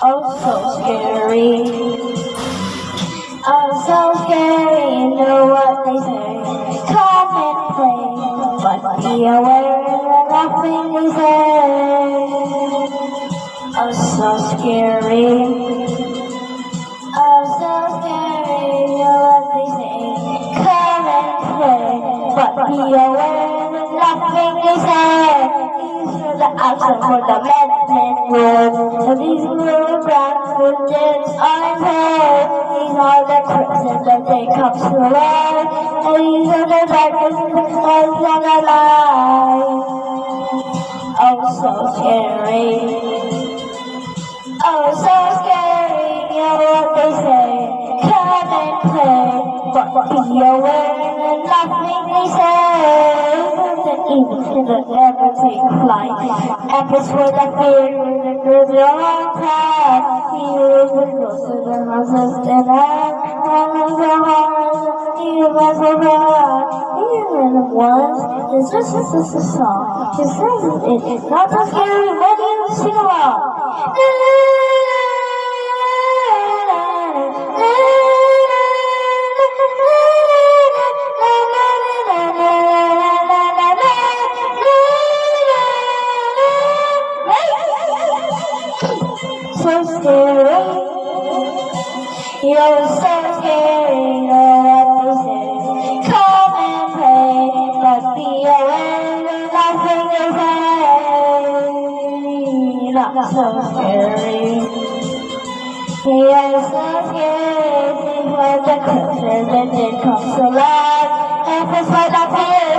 Oh, so scary. Oh, so scary. You know what they say. Come and play, but be aware of nothing they say. Oh, so scary. Oh, so scary. You know what they say. Come and play, but be aware of nothing they say. The action for the madman road. So these little brown footsteps on his head. These are the crimson that they come to life. And these are the darkness that lies on our life. Oh, so scary. Oh, so scary. You know what they say. Come and play, but be aware that nothing they say. Even in the never take flight. And this was a fear that goes a long time. He lives close to the houses and and the heart. He was around. Even once, it's just a song. He says it's not so scary when you sing along. So scary, you're so scary, you know what they say. Come and play, but be aware that nothing they say. Not so scary. You're so scary, when the curtain and it comes alive. And this might not fear